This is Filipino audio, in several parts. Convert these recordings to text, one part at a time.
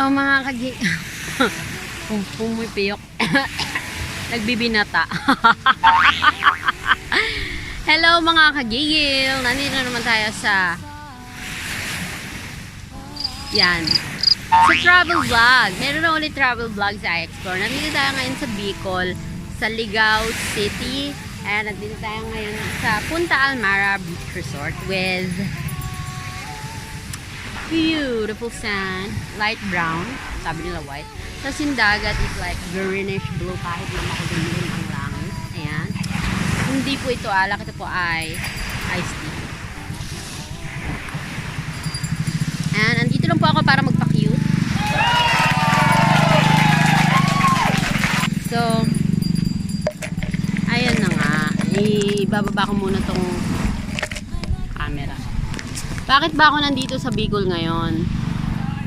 Oh, mga kagi... Pumipiyok. Nagbibinata. Hello mga kagigil. Nandito na naman tayo sa... Yan. Sa travel vlog. Meron na ulit travel vlog sa aiexplore. Nandito tayo ngayon sa Bicol, sa Ligo City. And nandito tayo ngayon sa Punta Almara Beach Resort with beautiful sand, light brown, sabi nila white. Tapos yung dagat is like greenish blue kahit na makulimlim ang langit. Ayan. Hindi po ito alak, ito po ay iced tea. And andito lang po ako para magpa-cute. So, ayan na nga. Ibababa ko muna tong camera. Bakit ba ako nandito sa Bicol ngayon?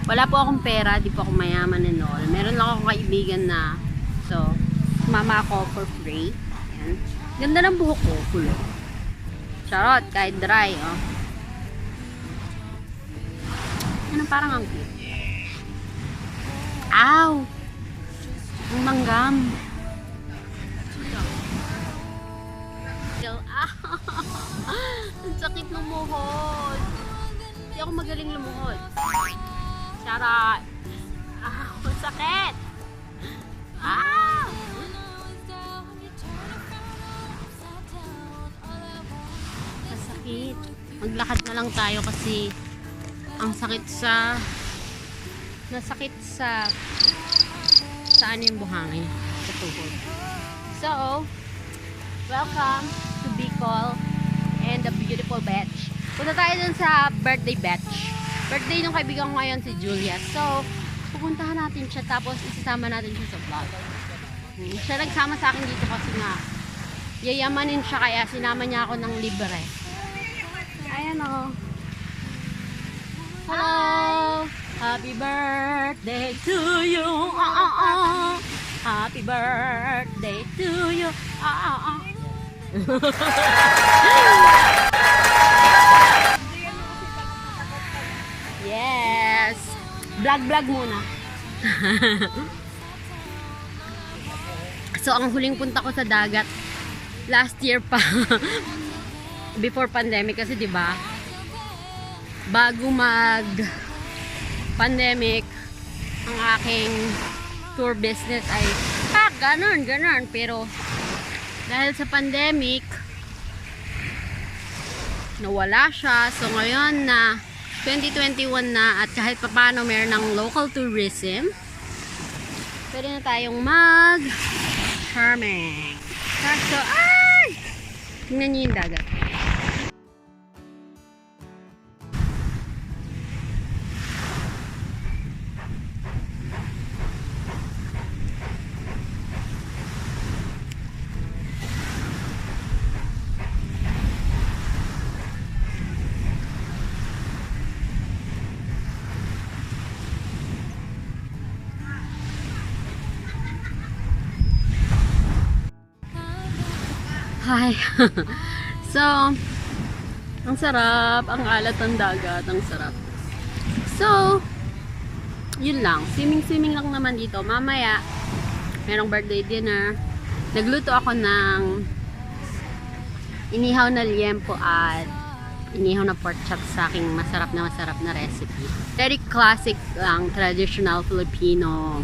Wala po akong pera, di po ako mayaman and all. Meron lang akong kaibigan na, so, mama ako for free. Ayan. Ganda ng buhok ko, kulo. Charot, kahit dry, oh. Ano, parang ang cute. Ow! Ang manggam. Ang sakit lumuhod. Hindi ako magaling lumuhod. Charot. Ang sakit. Masakit. Maglakad na lang tayo kasi ang sakit sa nasakit sa saan yung buhangin sa tuhod. So, welcome to Bicol and the beautiful beach. Punta tayo dun sa birthday beach. Birthday ng kaibigan ko ngayon si Julia. So, pupuntahan natin siya tapos isasama natin siya sa vlog. Siya nagsama sa akin dito kasi nga yayamanin siya kaya sinama niya ako ng libre. Ayan o. Hello! Happy birthday to you! Happy birthday to you! Yes! Vlog muna. So, ang huling punta ko sa dagat last year pa. Before pandemic kasi 'di ba? Bago mag pandemic ang aking tour business ay ganon. Pero dahil sa pandemic nawala siya. So, ngayon na 2021 na at kahit papaano meron ng local tourism, pwede na tayong mag-swimming. So, ay! Tingnan niyo yung dagat. Hi. So, ang sarap, ang alat ng dagat, ang sarap. So, yun lang. Swimming lang naman dito. Mamaya, merong birthday dinner. Nagluto ako ng inihaw na liempo at inihaw na pork chop sa aking masarap na recipe. Very classic lang, traditional Filipino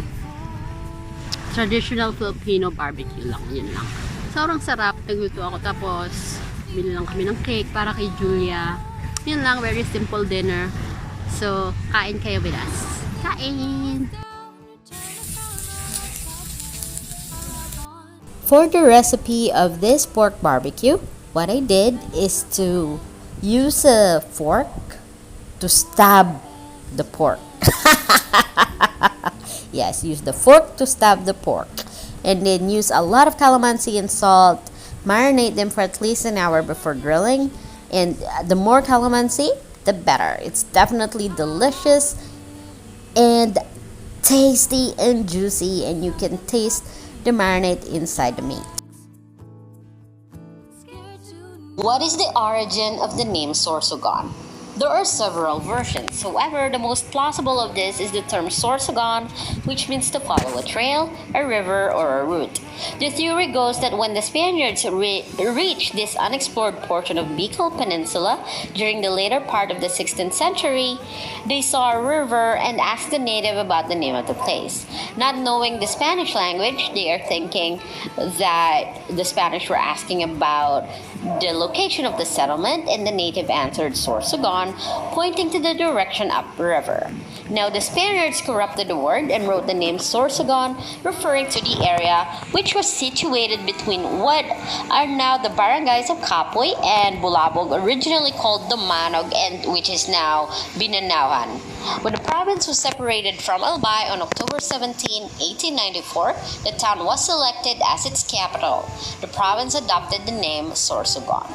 barbecue lang. Yun lang. Sobrang sarap. Nagluto ako. Tapos, bili lang kami ng cake para kay Julia. Yun lang. Very simple dinner. So, kain kayo with us. Kain! For the recipe of this pork barbecue, what I did is to use a fork to stab the pork. Yes, use the fork to stab the pork. And then use a lot of calamansi and salt. Marinate them for at least an hour before grilling. And the more calamansi, the better. It's definitely delicious and tasty and juicy. And you can taste the marinade inside the meat. What is the origin of the name Sorsogon? There are several versions. However, the most plausible of this is the term Sorsogon, which means to follow a trail, a river, or a route. The theory goes that when the Spaniards reached this unexplored portion of Bicol Peninsula during the later part of the 16th century, they saw a river and asked the native about the name of the place. Not knowing the Spanish language, they are thinking that the Spanish were asking about the location of the settlement, and the native answered Sorsogon, pointing to the direction upriver. Now, the Spaniards corrupted the word and wrote the name Sorsogon, referring to the area which was situated between what are now the barangays of Capoy and Bulabog, originally called Dumanog, and which is now Binanauhan. When the province was separated from Albay on October 17, 1894, the town was selected as its capital. The province adopted the name Sorsogon.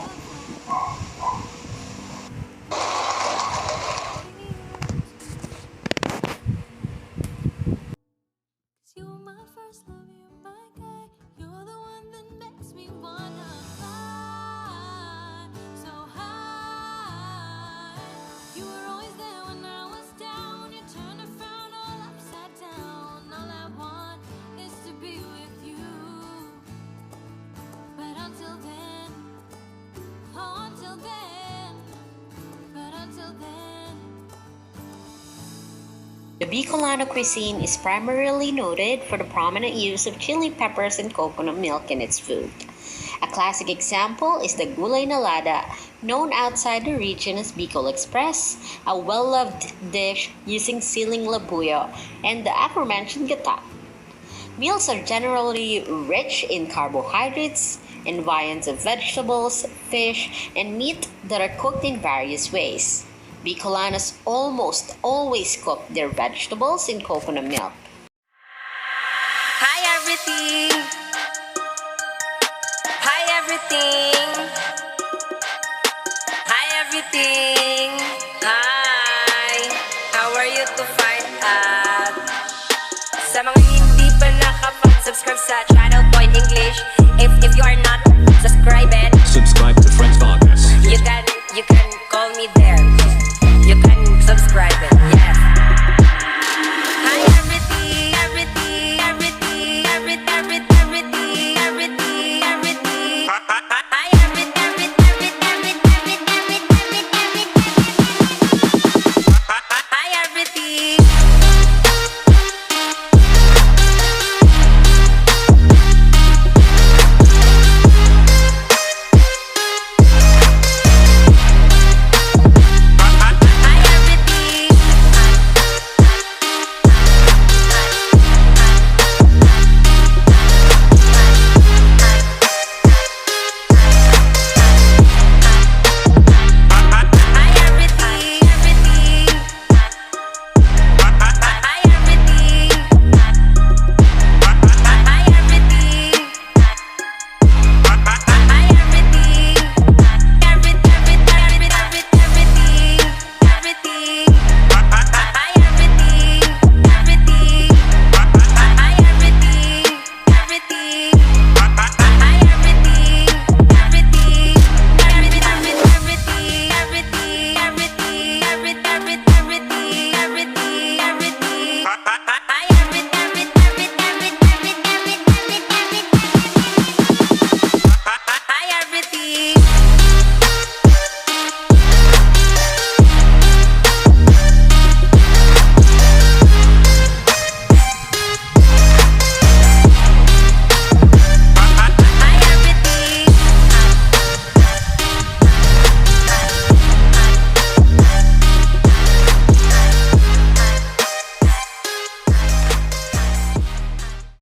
The Bicolano cuisine is primarily noted for the prominent use of chili peppers and coconut milk in its food. A classic example is the gulay na lada, known outside the region as Bicol Express, a well-loved dish using siling labuyo and the aforementioned gata. Meals are generally rich in carbohydrates and viands of vegetables, fish, and meat that are cooked in various ways. Bicolanos almost always cook their vegetables in coconut milk. Hi everything! Hi everything! Hi everything! Hi! How are you to find out? Sa mga hindi pa nakapag-subscribe sa channel ko in English, if you are not subscribed, subscribe to Friends Podcast. you can call me there. You can subscribe it, yes. Hi everything, everything, everything, everything, everything.